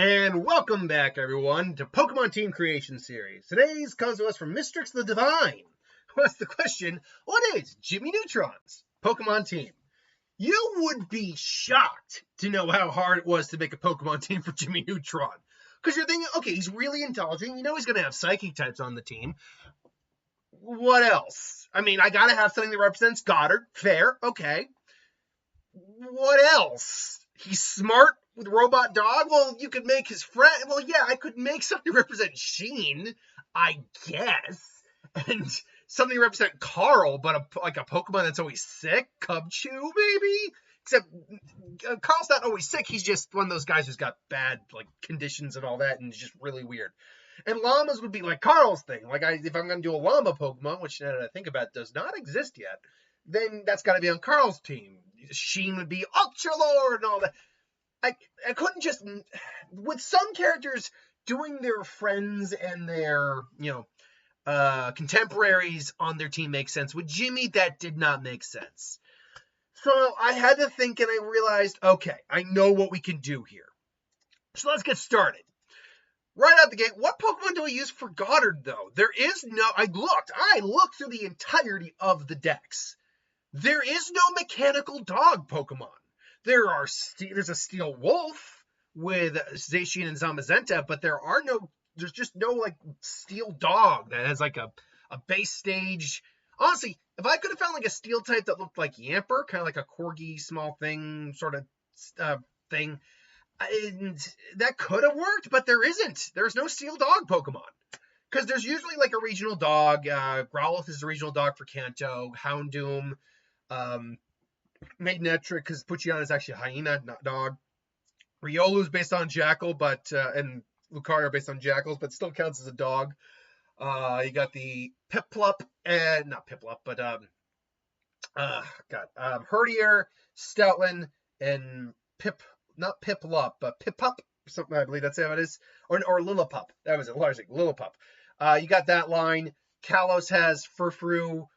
And welcome back, everyone, to Pokemon Team Creation Series. Today's comes to us from Mistrix the Divine, who asks the question, what is Jimmy Neutron's Pokemon team? You would be shocked to know how hard it was to make a Pokemon team for Jimmy Neutron. Because you're thinking, okay, he's really intelligent. You know he's going to have psychic types on the team. What else? I mean, I got to have something that represents Goddard. Fair. Okay. What else? He's smart with Robot Dog. Well, you could make his friend. Well, yeah, I could make something represent Sheen, I guess, and something represent Carl, but like a Pokemon that's always sick, Cubchoo, maybe. Except Carl's not always sick. He's just one of those guys who's got bad like conditions and all that, and it's just really weird. And llamas would be like Carl's thing. Like if I'm going to do a llama Pokemon, which now that I think about it, does not exist yet, then that's got to be on Carl's team. Sheen would be Ultra Lord and all that. I couldn't just, with some characters doing their friends and their, contemporaries on their team makes sense. With Jimmy, that did not make sense. So I had to think and I realized, okay, I know what we can do here. So let's get started. Right out the gate, what Pokemon do we use for Goddard, though? There is no, I looked through the entirety of the decks. There is no mechanical dog Pokemon. There's a Steel Wolf with Zacian and Zamazenta, but there's just no like Steel Dog that has like a base stage. Honestly, if I could have found like a Steel type that looked like Yamper, kind of like a Corgi small thing sort of thing, and that could have worked, but there isn't. There's no Steel Dog Pokemon. Because there's usually like a regional dog. Growlithe is the regional dog for Kanto. Houndoom. Magnetric, because Puchiana is actually a hyena, not dog. Riolu is based on Jackal, and Lucario based on Jackals, but still counts as a dog. You got the Piplup, and not Piplup, but Herdier, Stoutland, and not Piplup, but Piplup, something I believe that's how it is, or Lillipup. That was it, largely Lillipup. You got that line. Kalos has Furfrou,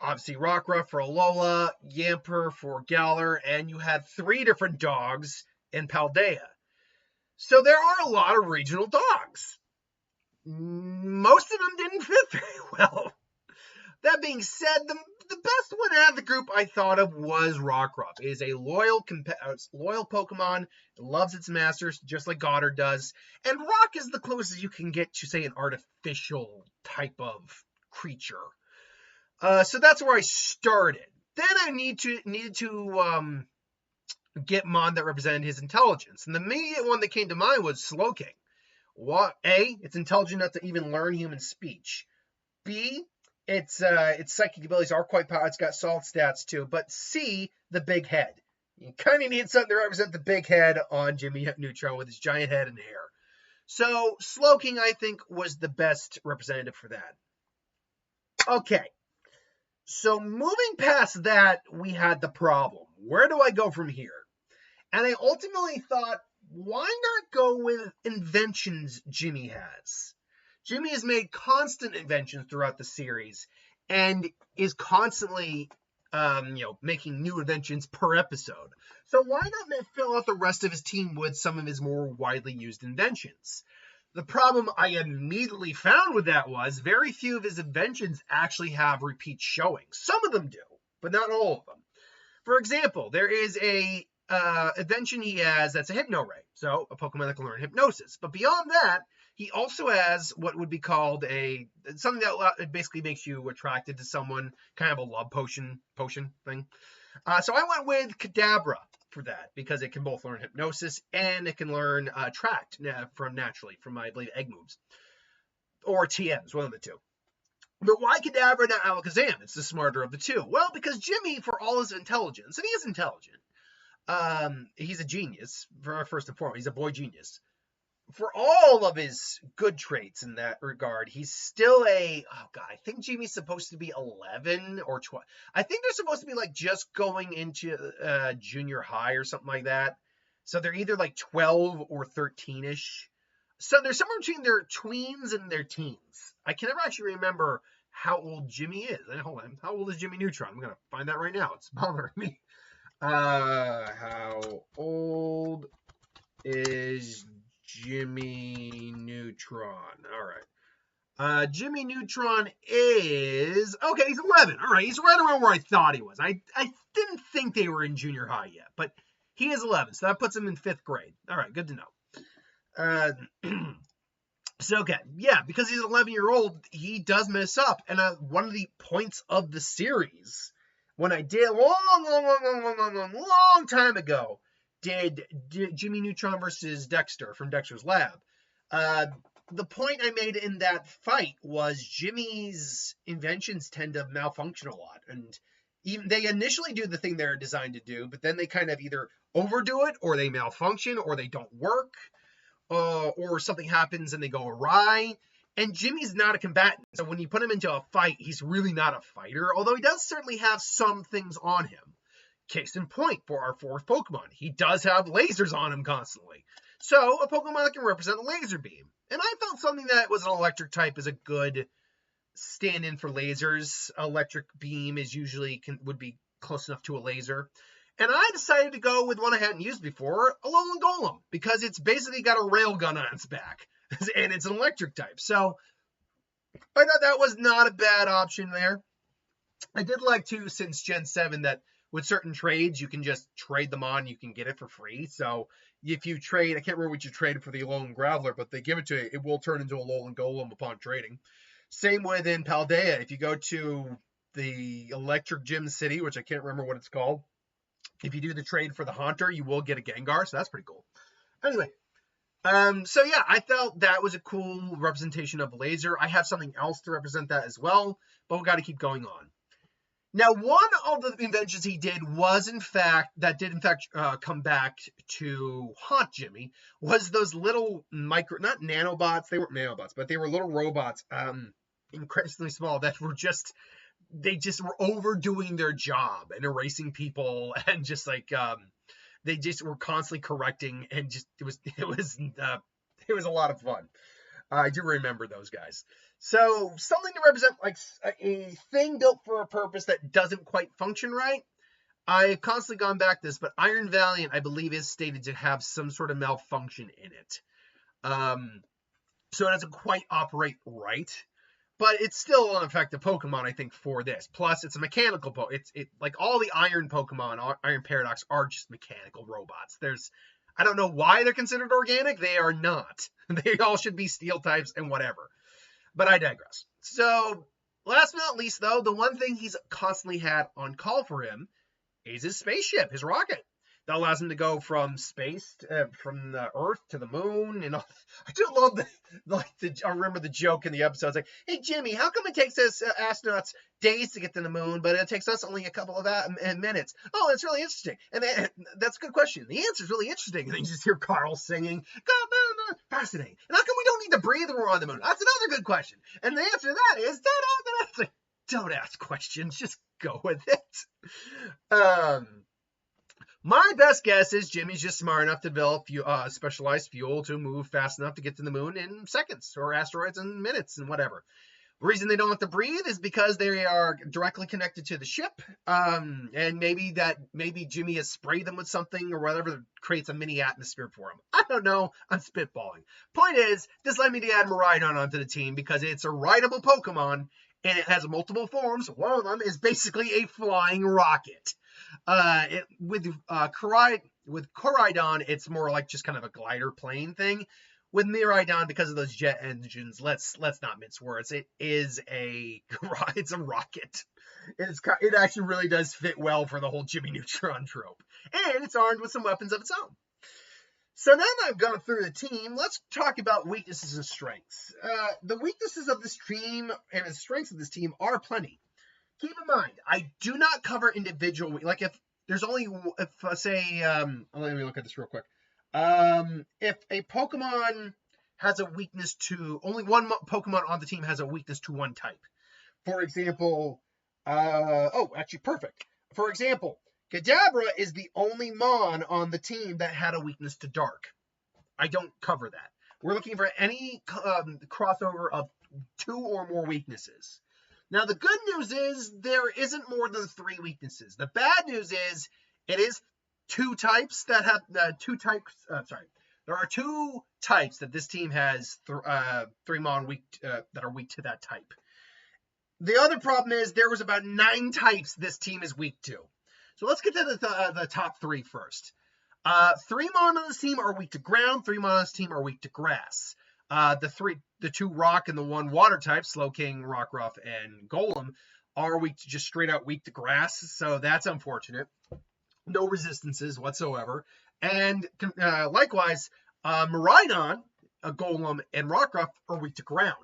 obviously Rockruff for Alola, Yamper for Galar, and you had 3 different dogs in Paldea. So there are a lot of regional dogs. Most of them didn't fit very well. That being said, the best one out of the group I thought of was Rockruff. It is a loyal Pokemon. It loves its masters, just like Goddard does. And Rock is the closest you can get to, say, an artificial type of creature. So that's where I started. Then I needed to get Mon that represented his intelligence. And the immediate one that came to mind was Slowking. A, it's intelligent enough to even learn human speech. B, its psychic abilities are quite powerful. It's got solid stats too. But C, the big head. You kind of need something to represent the big head on Jimmy Neutron with his giant head and hair. So Slowking, I think, was the best representative for that. Okay. So moving past that, we had the problem. Where do I go from here? And I ultimately thought, why not go with inventions Jimmy has? Jimmy has made constant inventions throughout the series and is constantly, making new inventions per episode. So why not fill out the rest of his team with some of his more widely used inventions? The problem I immediately found with that was very few of his inventions actually have repeat showings. Some of them do, but not all of them. For example, there is a invention he has that's a Hypno Ray, so a Pokemon that can learn hypnosis. But beyond that, he also has what would be called something that basically makes you attracted to someone, kind of a love potion thing. So I went with Kadabra for that, because it can both learn hypnosis and it can learn attract from I believe egg moves or TMs, one of the two. But why Kadabra, not Alakazam? It's the smarter of the two. Well, because Jimmy, for all his intelligence, and he is intelligent, he's a genius, first and foremost. He's a boy genius. For all of his good traits in that regard, he's still I think Jimmy's supposed to be 11 or 12. I think they're supposed to be like just going into junior high or something like that. So they're either like 12 or 13-ish. So they're somewhere between their tweens and their teens. I can never actually remember how old Jimmy is. Hold on. How old is Jimmy Neutron? I'm going to find that right now. It's bothering me. How old is Jimmy Neutron. All right. Jimmy Neutron is okay. He's 11. All right, he's right around where I thought he was. I didn't think they were in junior high yet, but he is 11, so that puts him in 5th grade. All right, good to know. So okay, yeah, because he's an 11-year-old, he does mess up, and one of the points of the series, when I did long time ago, did Jimmy Neutron versus Dexter from Dexter's Lab. The point I made in that fight was Jimmy's inventions tend to malfunction a lot, and even they initially do the thing they're designed to do, but then they kind of either overdo it, or they malfunction, or they don't work, or something happens and they go awry. And Jimmy's not a combatant, so when you put him into a fight, he's really not a fighter, although he does certainly have some things on him. Case in point, for our 4th Pokemon, he does have lasers on him constantly. So a Pokemon that can represent a laser beam. And I felt something that was an electric type is a good stand-in for lasers. Electric beam is usually would be close enough to a laser. And I decided to go with one I hadn't used before, Alolan Golem, because it's basically got a railgun on its back, and it's an electric type. So I thought that was not a bad option there. I did like, too, since Gen 7, that with certain trades, you can just trade them on, you can get it for free. So if you trade, I can't remember what you traded for the Alolan Graveler, but they give it to you, it will turn into a Alolan Golem upon trading. Same with in Paldea. If you go to the Electric Gym City, which I can't remember what it's called, if you do the trade for the Haunter, you will get a Gengar, so that's pretty cool. Anyway, so yeah, I felt that was a cool representation of a laser. I have something else to represent that as well, but we've got to keep going on. Now, one of the inventions he did was, in fact, come back to haunt Jimmy, was those little not nanobots, they weren't nanobots, but they were little robots, incredibly small, that were they just were overdoing their job and erasing people, and just like they just were constantly correcting, and just it was a lot of fun. I do remember those guys. So something to represent like a thing built for a purpose that doesn't quite function right. I've constantly gone back to this, but Iron Valiant, I believe, is stated to have some sort of malfunction in it. So it doesn't quite operate right. But it's still an effective Pokemon, I think, for this. Plus, it's a mechanical Pokemon. It like all the Iron Pokemon, Iron Paradox, are just mechanical robots. I don't know why they're considered organic. They are not. They all should be Steel types and whatever. But I digress. So, last but not least, though, the one thing he's constantly had on call for him is his spaceship, his rocket. That allows him to go from space, from the Earth to the moon, and all. I do love I remember the joke in the episode. It's like, hey Jimmy, how come it takes us astronauts days to get to the moon, but it takes us only a couple of minutes? Oh, that's really interesting. And that's a good question. The answer is really interesting. And then you just hear Carl singing, fascinating. And how come we don't need to breathe when we're on the moon? That's another good question. And the answer to that is, it's like, don't ask questions, just go with it. My best guess is Jimmy's just smart enough to develop specialized fuel to move fast enough to get to the moon in seconds, or asteroids in minutes, and whatever. The reason they don't have to breathe is because they are directly connected to the ship, and maybe Jimmy has sprayed them with something or whatever that creates a mini atmosphere for them. I don't know. I'm spitballing. Point is, this led me to add Miraidon onto the team because it's a rideable Pokemon, and it has multiple forms. One of them is basically a flying rocket. With Koraidon, it's more like just kind of a glider plane thing. With Miraidon, because of those jet engines, let's not mince words. It's a rocket. It actually really does fit well for the whole Jimmy Neutron trope, and it's armed with some weapons of its own. So now that I've gone through the team, let's talk about weaknesses and strengths. The weaknesses of this team and the strengths of this team are plenty. Keep in mind, I do not cover individual. Like if there's only, say, let me look at this real quick. If a Pokemon has a weakness to, only one Pokemon on the team has a weakness to one type. For example, actually perfect. For example, Kadabra is the only Mon on the team that had a weakness to Dark. I don't cover that. We're looking for any crossover of 2 or more weaknesses. Now, the good news is there isn't more than 3 weaknesses. The bad news is it is 2 types that have There are 2 types that this team has 3 mon weak that are weak to that type. The other problem is there was about 9 types this team is weak to. So let's get to the top 3 first. 3 mon on this team are weak to ground. 3 mon on this team are weak to grass. The 2 rock and the 1 water types, Slowking, Rockruff, and Golem, are weak to just straight out weak to grass. So that's unfortunate. No resistances whatsoever. And likewise, Miraidon, Golem, and Rockruff are weak to ground.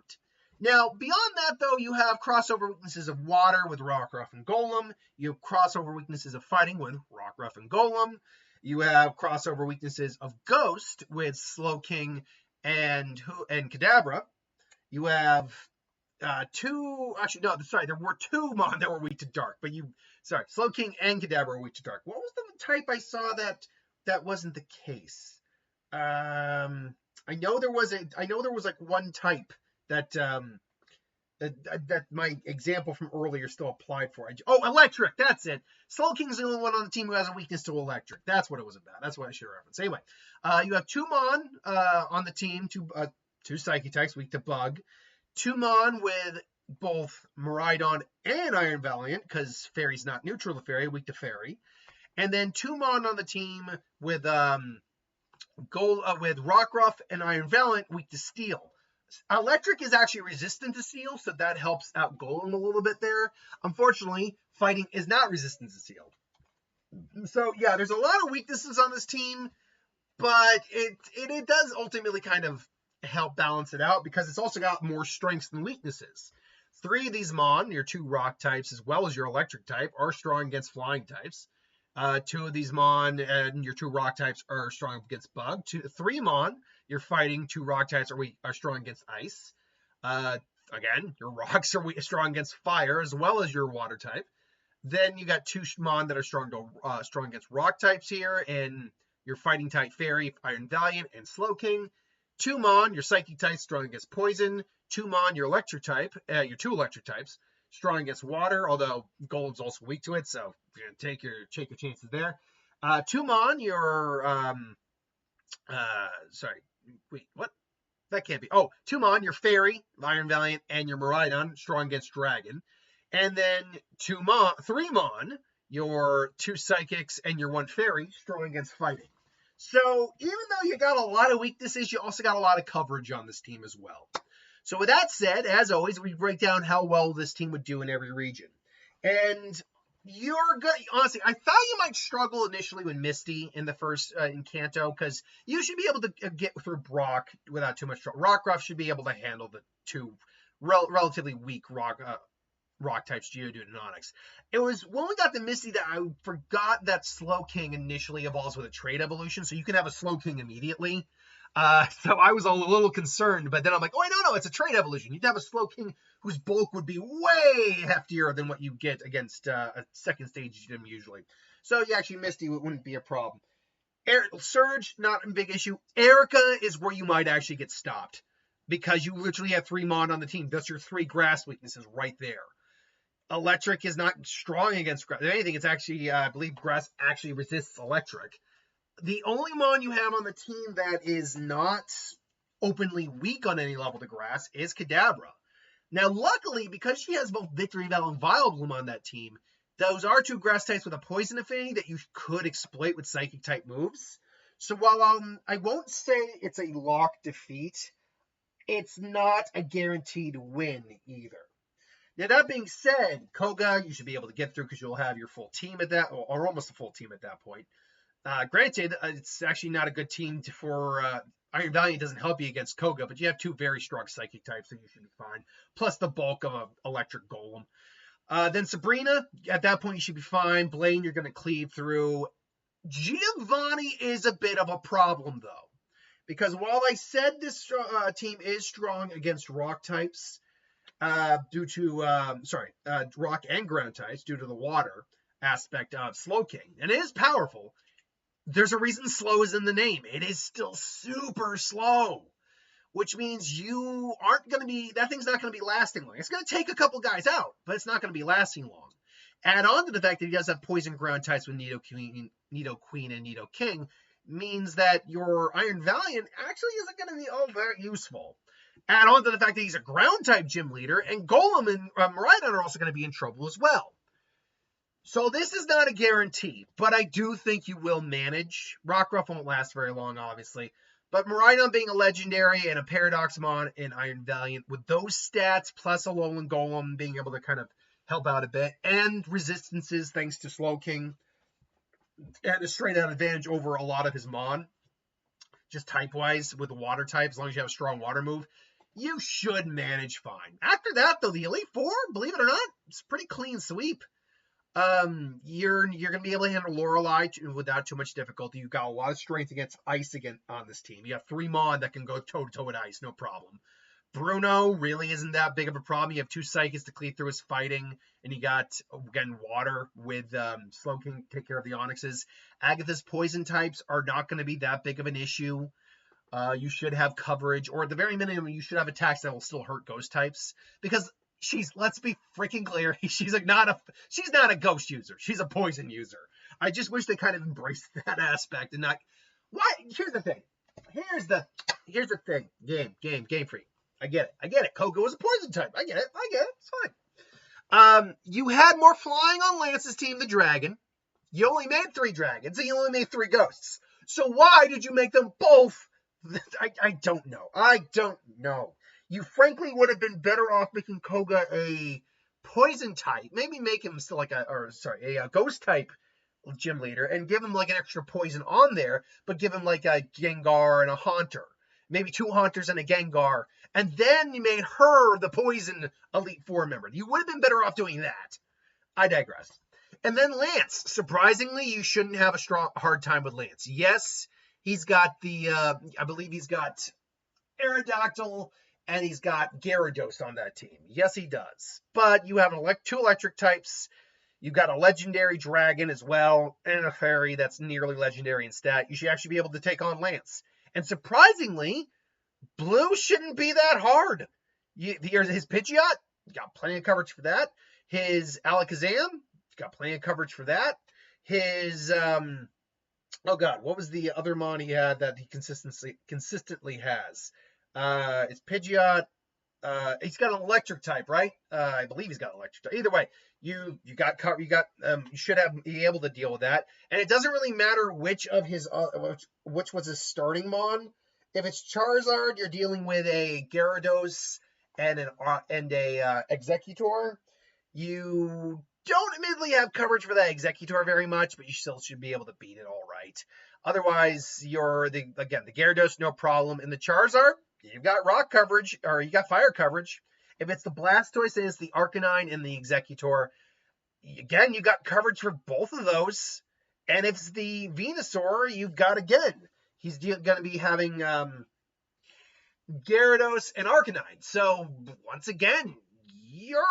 Now, beyond that, though, you have crossover weaknesses of water with Rockruff and Golem. You have crossover weaknesses of fighting with Rockruff and Golem. You have crossover weaknesses of Ghost with Slowking and Kadabra. You have there were 2 mon that were weak to dark, but Slowking and Kadabra were weak to dark. What was the type I saw that wasn't the case? I know there was like 1 type that my example from earlier still applied for. Electric, that's it. Slowking's the only one on the team who has a weakness to electric. That's what it was about. That's what I should reference. Anyway, you have 2 mon on the team, 2 psychic types weak to bug. 2 mon with both Miraidon and Iron Valiant, because Fairy's not neutral to Fairy, weak to Fairy. And then 2 mon on the team with Rockruff and Iron Valiant, weak to Steel. Electric is actually resistant to Steel, so that helps out Golem a little bit there. Unfortunately, fighting is not resistant to Steel. So yeah, there's a lot of weaknesses on this team, but it does ultimately kind of help balance it out because it's also got more strengths than weaknesses. 3 of these mon, your 2 rock types as well as your electric type, are strong against flying types. 2 of these mon and your 2 rock types are strong against bug. 3 mon, you're fighting 2 rock types are strong against ice. Again, your rocks are strong against fire as well as your water type. Then you got 2 mon that are strong against rock types here, and your fighting type Fairy, Iron Valiant, and Slowking. 2 mon, your psychic type, strong against poison. 2 mon, your electric type, your 2 electric types, strong against water, although Golem's also weak to it, so you're gonna take your chances there. 2 mon, your That can't be. 2 mon, your Fairy, Iron Valiant, and your Miraidon, strong against Dragon. And then 3 mon, your 2 psychics and your 1 Fairy, strong against fighting. So even though you got a lot of weaknesses, you also got a lot of coverage on this team as well. So with that said, as always, we break down how well this team would do in every region. And you're good. Honestly, I thought you might struggle initially with Misty in the first in Kanto, because you should be able to get through Brock without too much trouble. Rockruff should be able to handle the 2 relatively weak rock types, Geodude and Onix. It was when we got the Misty that I forgot that Slowking initially evolves with a trait evolution, so you can have a Slowking immediately. So I was a little concerned, but then I'm like, no, it's a trait evolution. You'd have a Slowking whose bulk would be way heftier than what you get against a second stage gym usually. So yeah, actually Misty wouldn't be a problem. Surge, not a big issue. Erica is where you might actually get stopped, because you literally have 3 mon on the team. That's your 3 grass weaknesses right there. Electric is not strong against grass. If anything, it's actually, I believe grass actually resists electric. The only mon you have on the team that is not openly weak on any level to grass is Kadabra. Now, luckily, because she has both Victory Bell and Vileplume on that team, those are 2 grass types with a poison affinity that you could exploit with psychic type moves. So while I won't say it's a lock defeat, it's not a guaranteed win either. Now, that being said, Koga, you should be able to get through because you'll have your full team at that, or almost a full team at that point. Granted, it's actually not a good team for Iron Valiant doesn't help you against Koga, but you have 2 very strong psychic types, so you should be fine. Plus the bulk of an electric Golem. Then Sabrina, at that point you should be fine. Blaine, you're going to cleave through. Giovanni is a bit of a problem, though, because while I said this team is strong against rock types, due to rock and ground types due to the water aspect of Slowking, and it is powerful. There's a reason slow is in the name. It is still super slow, which means you aren't going to be, that thing's not going to be lasting long. It's going to take a couple guys out, but it's not going to be lasting long. Add on to the fact that he does have poison ground types with Nidoqueen and Nidoking. means that your Iron Valiant actually isn't going to be all that useful. Add on to the fact that he's a ground-type gym leader, and Golem and Miraidon are also going to be in trouble as well. So this is not a guarantee, but I do think you will manage. Rockruff won't last very long, obviously. But Miraidon being a legendary and a Paradoxmon in Iron Valiant, with those stats, plus a Alolan Golem being able to kind of help out a bit, and resistances thanks to Slowking, and a straight-out advantage over a lot of his Mon, just type-wise with the water type, as long as you have a strong water move, you should manage fine. After that, though, the Elite Four, believe it or not, it's a pretty clean sweep. You're going to be able to handle Lorelei without too much difficulty. You've got a lot of strength against ice again on this team. You have 3 Mon that can go toe-to-toe with ice, no problem. Bruno really isn't that big of a problem. You have 2 Psychics to cleave through his fighting, and you got, again, water with Slowking to take care of the Onyxes. Agatha's poison types are not going to be that big of an issue. You should have coverage, or at the very minimum, you should have attacks that will still hurt ghost types, because let's be freaking clear, she's not a ghost user. She's a poison user. I just wish they kind of embraced that aspect and not. Why? Here's the thing. Game Freak. I get it. Koga was a poison type. I get it. It's fine. You had more flying on Lance's team, the dragon. You only made 3 dragons, and you only made 3 ghosts. So why did you make them both? I don't know. You frankly would have been better off making Koga a poison type. Maybe make him still like a ghost type gym leader and give him like an extra poison on there, but give him like a Gengar and a Haunter. Maybe 2 Haunters and a Gengar. And then you made her the poison Elite Four member. You would have been better off doing that. I digress. And then Lance. Surprisingly, you shouldn't have a hard time with Lance. Yes, he's got I believe he's got Aerodactyl, and he's got Gyarados on that team. Yes, he does. But you have 2 electric types. You've got a legendary dragon as well, and a fairy that's nearly legendary in stat. You should actually be able to take on Lance. And surprisingly, blue shouldn't be that hard. Here's his Pidgeot. You got plenty of coverage for that. His Alakazam. Got plenty of coverage for that. His, what was the other Mon he had that he consistently has? It's Pidgeot. He's got an electric type, right? I believe he's got an electric type. Either way, you should be able to deal with that. And it doesn't really matter which was his starting Mon. If it's Charizard, you're dealing with a Gyarados and a Executor. You don't admittedly have coverage for that Executor very much, but you still should be able to beat it all right. Otherwise, the Gyarados, no problem. And the Charizard, you've got rock coverage, or you got fire coverage. If it's the Blastoise, and it's the Arcanine and the Executor, again, you got coverage for both of those. And if it's the Venusaur, you've got, again, he's going to be having Gyarados and Arcanine. So, once again, you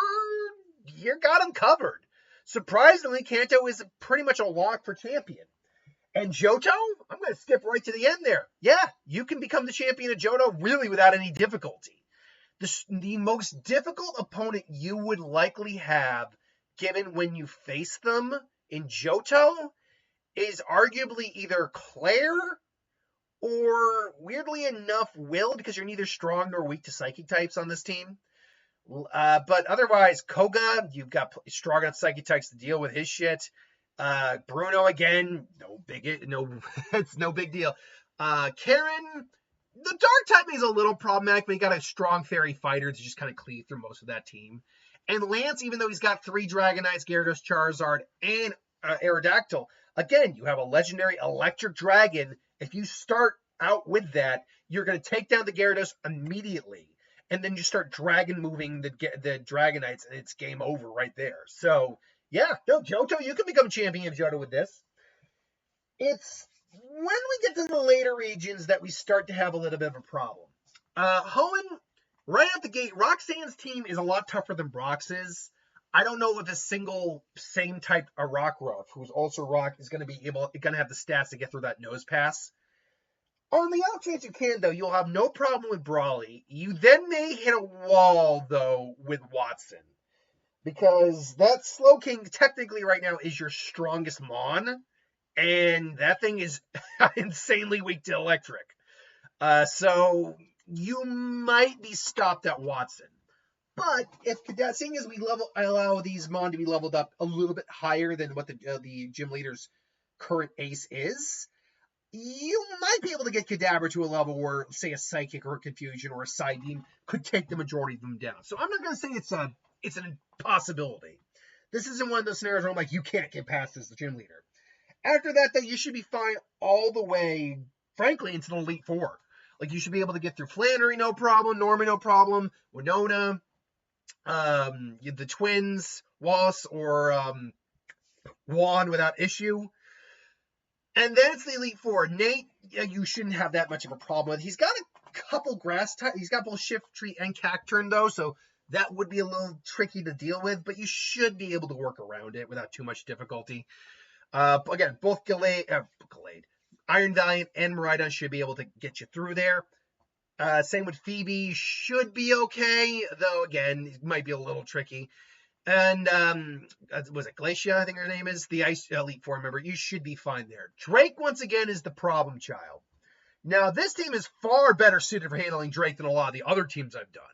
got him covered. Surprisingly, Kanto is pretty much a lock for champion. And Johto, I'm going to skip right to the end there. Yeah, you can become the champion of Johto really without any difficulty. The most difficult opponent you would likely have, given when you face them in Johto, is arguably either Claire or, weirdly enough, Will, because you're neither strong nor weak to psychic types on this team. But otherwise, Koga, you've got strong enough psychic types to deal with his shit. Bruno, again, it's no big deal. Karen, the dark type is a little problematic, but he got a strong fairy fighter to just kind of cleave through most of that team. And Lance, even though he's got 3 Dragonites, Gyarados, Charizard, and Aerodactyl, again, you have a legendary electric dragon. If you start out with that, you're going to take down the Gyarados immediately. And then you start dragon moving the Dragonites, and it's game over right there. So, yeah, Johto, you can become champion of Johto with this. It's when we get to the later regions that we start to have a little bit of a problem. Hoenn, right out the gate, Roxanne's team is a lot tougher than Brock's. I don't know if a single same type of Rockruff, who's also Rock, is going to have the stats to get through that nose pass. On the off chance you can, though, you'll have no problem with Brawly. You then may hit a wall, though, with Watson. Because that Slowking, technically right now, is your strongest Mon. and that thing is insanely weak to electric. So you might be stopped at Watson. But if seeing as we allow these Mon to be leveled up a little bit higher than what the gym leader's current ace is, you might be able to get Kadabra to a level where, say, a Psychic or a Confusion or a Side Beam could take the majority of them down. So I'm not going to say it's an impossibility. This isn't one of those scenarios where I'm like, you can't get past this, the gym leader. After that, though, you should be fine all the way, frankly, into the Elite Four. Like, you should be able to get through Flannery, no problem, Norman, no problem, Winona, the twins, Wallace, or Juan without issue. And then it's the Elite Four. Nate, you shouldn't have that much of a problem with. He's got a couple grass types. He's got both Shift Tree and Cacturn, though, so that would be a little tricky to deal with, but you should be able to work around it without too much difficulty. Again, both Iron Valiant and Miraidon should be able to get you through there. Same with Phoebe, should be okay, though, again, it might be a little tricky. And, was it Glacia, I think her name is, the Ice Elite Four member, you should be fine there. Drake, once again, is the problem child. Now, this team is far better suited for handling Drake than a lot of the other teams I've done.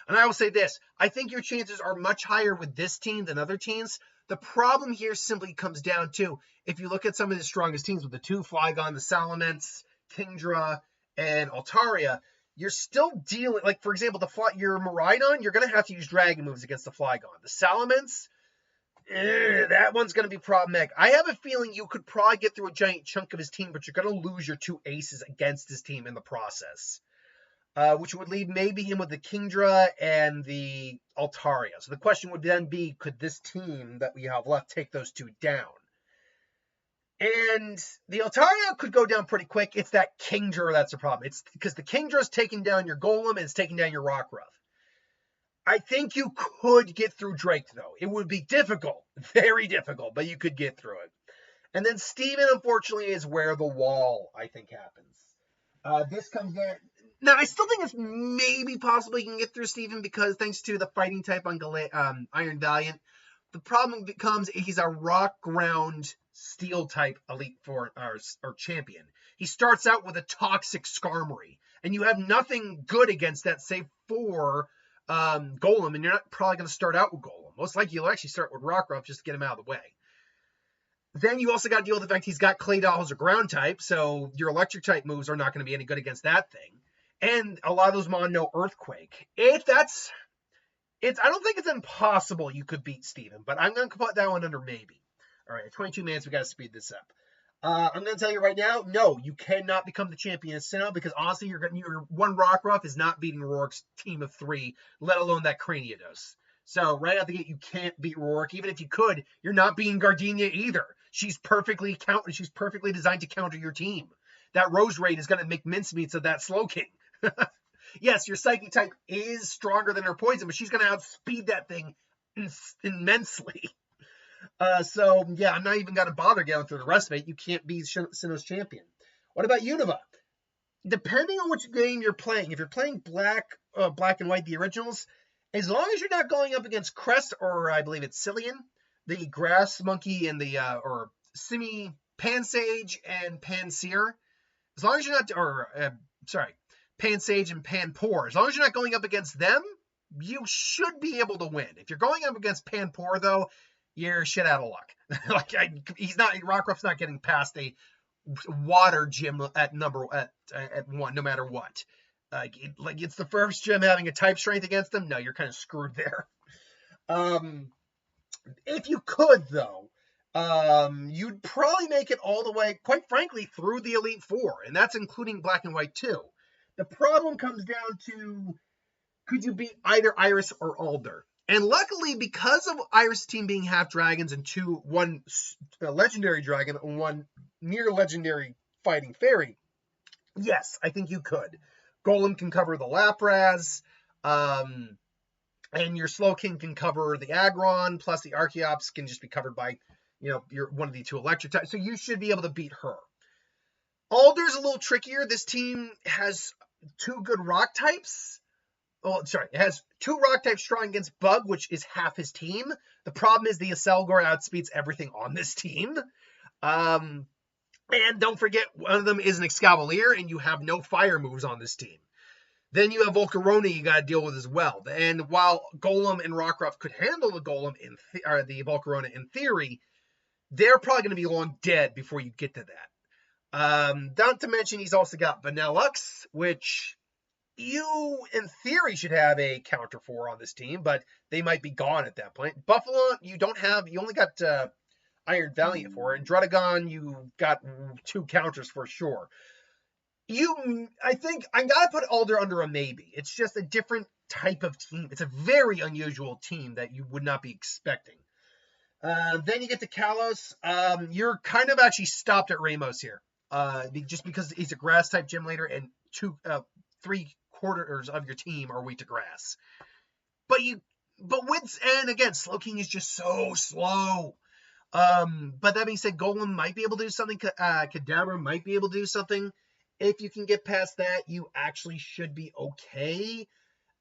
And I will say this, I think your chances are much higher with this team than other teams. The problem here simply comes down to, if you look at some of the strongest teams with the two Flygon, the Salamence, Kingdra, and Altaria, you're still dealing, like, for example, your Miraidon, you're going to have to use Dragon moves against the Flygon. The Salamence, that one's going to be problematic. I have a feeling you could probably get through a giant chunk of his team, but you're going to lose your two aces against his team in the process. Which would leave maybe him with the Kingdra and the Altaria. So the question would then be, could this team that we have left take those two down? And the Altaria could go down pretty quick. It's that Kingdra that's the problem. It's because the Kingdra's taking down your Golem and it's taking down your Rockruff. I think you could get through Drake, though. It would be difficult, very difficult, but you could get through it. And then Steven, unfortunately, is where the wall, I think, happens. This comes down. Now, I still think it's maybe possible you can get through Steven because thanks to the fighting type on Iron Valiant, the problem becomes he's a rock ground steel type Elite Four or champion. He starts out with a toxic Skarmory, and you have nothing good against that save for Golem, and you're not probably going to start out with Golem. Most likely you'll actually start with Rockruff just to get him out of the way. Then you also got to deal with the fact he's got Claydol as a ground type, so your electric type moves are not going to be any good against that thing. And a lot of those Mon know Earthquake. I don't think it's impossible you could beat Steven, but I'm going to put that one under maybe. All right, 22 minutes, we got to speed this up. I'm going to tell you right now, no, you cannot become the champion of Sinnoh because honestly, your one Rockruff is not beating Rourke's team of 3, let alone that Craniados. So right out the gate, you can't beat Rourke. Even if you could, you're not beating Gardenia either. She's perfectly designed to counter your team. That Rose Raid is going to make mincemeats of that Slowking. Yes, your Psychic type is stronger than her Poison, but she's going to outspeed that thing immensely. So, yeah, I'm not even going to bother going through the rest of it. You can't be Sinnoh's champion. What about Unova? Depending on which game you're playing, if you're playing Black and White, the originals, as long as you're not going up against Crest or I believe it's Cillian, the Grass Monkey and the, or Simi Pansage and Panseer, as long as you're not, Pansage and Panpour. As long as you're not going up against them, you should be able to win. If you're going up against Panpour, though, you're shit out of luck. Rockruff's not getting past a water gym at 1, no matter what. It's the first gym having a type strength against them. No, you're kind of screwed there. If you could, though, you'd probably make it all the way, quite frankly, through the Elite Four, and that's including Black and White too. The problem comes down to, could you beat either Iris or Alder? And luckily, because of Iris' team being half dragons and one legendary dragon and one near legendary fighting fairy, yes, I think you could. Golem can cover the Lapras, and your Slowking can cover the Aggron, plus the Archeops can just be covered by, your one of the 2 electric types. So you should be able to beat her. Alder's a little trickier. This team has 2 good rock types. It has 2 rock types strong against Bug, which is half his team. The problem is the Aselgor outspeeds everything on this team. And don't forget, one of them is an Excavalier, and you have no fire moves on this team. Then you have Volcarona you got to deal with as well. And while Golem and Rockruff could handle the Golem or the Volcarona in theory, they're probably going to be long dead before you get to that. Not to mention he's also got Vanillux, which you, in theory, should have a counter for on this team, but they might be gone at that point. Buffalo, you only got Iron Valiant for, and Drudagon, you got 2 counters for sure. I think I gotta put Alder under a maybe. It's just a different type of team. It's a very unusual team that you would not be expecting. Then you get to Kalos. You're kind of actually stopped at Ramos here, just because he's a grass type gym leader, and 3/4 of your team are weak to grass. But again, Slowking is just so slow. But that being said, Golem might be able to do something. Kadabra might be able to do something. If you can get past that, you actually should be okay.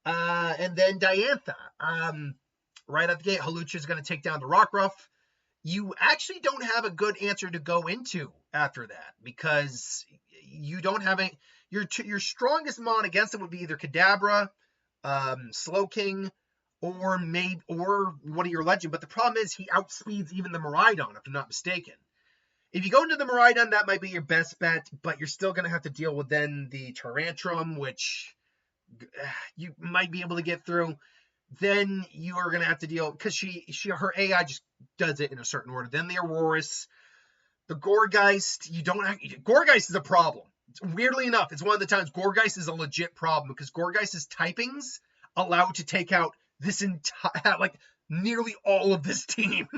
And then Diantha. Right out the gate, Hawlucha is going to take down the Rockruff. You actually don't have a good answer to go into after that, because you don't have your strongest mon against him would be either Kadabra, Slowking, or one of your legend. But the problem is he outspeeds even the Miraidon, if I'm not mistaken. If you go into the Miraidon, that might be your best bet, but you're still going to have to deal with then the Tyrantrum, which you might be able to get through. Then you are going to have to deal, because her AI just does it in a certain order. Then the Aurorus, the Gorgeist. Gorgeist is a problem. Weirdly enough, it's one of the times Gorgeist is a legit problem, because Gorgeist's typings allow it to take out this entire, nearly all of this team.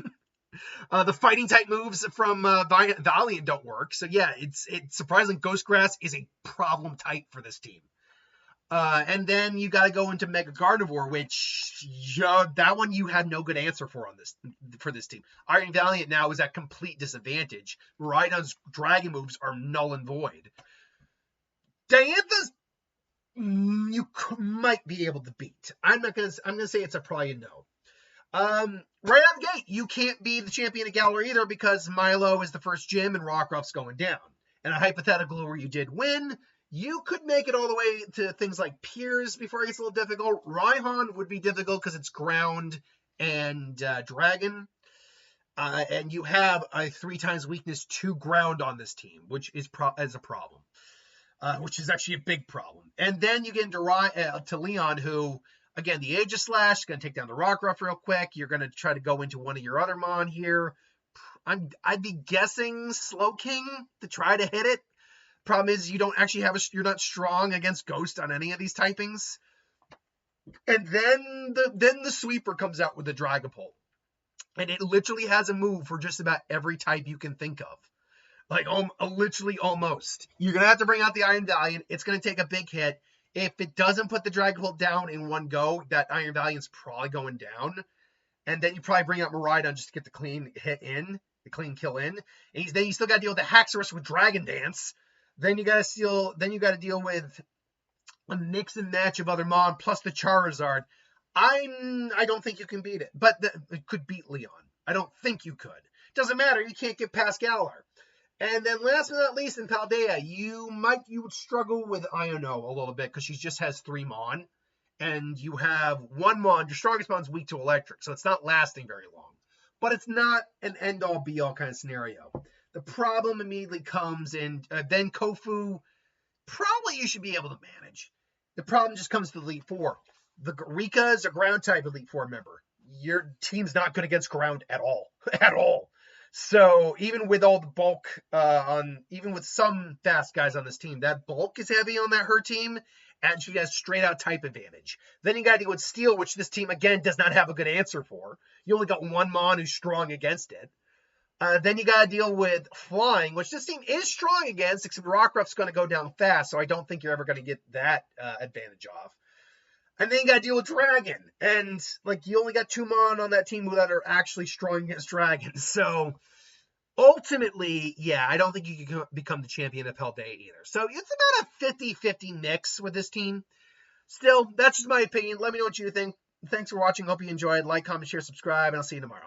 The fighting type moves from Valiant don't work. So yeah, it's surprising. Ghostgrass is a problem type for this team. And then you got to go into Mega Gardevoir, which that one you had no good answer for this team. Iron Valiant now is at complete disadvantage. Miraidon's dragon moves are null and void. Diantha's you might be able to beat. I'm gonna say it's probably a no. Right out the gate, you can't be the champion of Galar either, because Milo is the first gym and Rockruff's going down. And a hypothetical where you did win, you could make it all the way to things like Piers before it gets a little difficult. Raihan would be difficult because it's ground and dragon. And you have a 3 times weakness to ground on this team, which is a problem. Which is actually a big problem. And then you get into Leon, who, again, the Aegis Slash is going to take down the Rockruff real quick. You're going to try to go into one of your other mon here. I'd be guessing Slowking to try to hit it. Problem is, you don't actually you're not strong against Ghost on any of these typings. And then the Sweeper comes out with the Dragapult. And it literally has a move for just about every type you can think of. Literally almost. You're going to have to bring out the Iron Valiant. It's going to take a big hit. If it doesn't put the Dragapult down in one go, that Iron Valiant's probably going down. And then you probably bring out Miraidon just to get the clean hit in, the clean kill in. And then you still got to deal with the Haxorus with Dragon Dance. Then you got to deal with a mix and match of other mon plus the Charizard. I don't think you can beat it, but it could beat Leon. I don't think you could. Doesn't matter. You can't get past Galar. And then last but not least, in Paldea, you would struggle with Iono a little bit because she just has 3 mon. And you have 1 mon. Your strongest mon's weak to electric, so it's not lasting very long. But it's not an end-all, be-all kind of scenario. The problem immediately comes in, then Kofu, probably you should be able to manage. The problem just comes to Elite Four. The Rika is a ground type Elite Four member. Your team's not good against ground at all. At all. So even with all the bulk even with some fast guys on this team, that bulk is heavy on her team, and she has straight out type advantage. Then you got to deal with Steel, which this team again does not have a good answer for. You only got 1 mon who's strong against it. Then you got to deal with Flying, which this team is strong against, except Rockruff's going to go down fast, so I don't think you're ever going to get that advantage off. And then you got to deal with Dragon. And, you only got 2 mon on that team that are actually strong against Dragons. So, ultimately, yeah, I don't think you can become the champion of Paldea either. So, it's about a 50-50 mix with this team. Still, that's just my opinion. Let me know what you think. Thanks for watching. Hope you enjoyed. Like, comment, share, subscribe, and I'll see you tomorrow.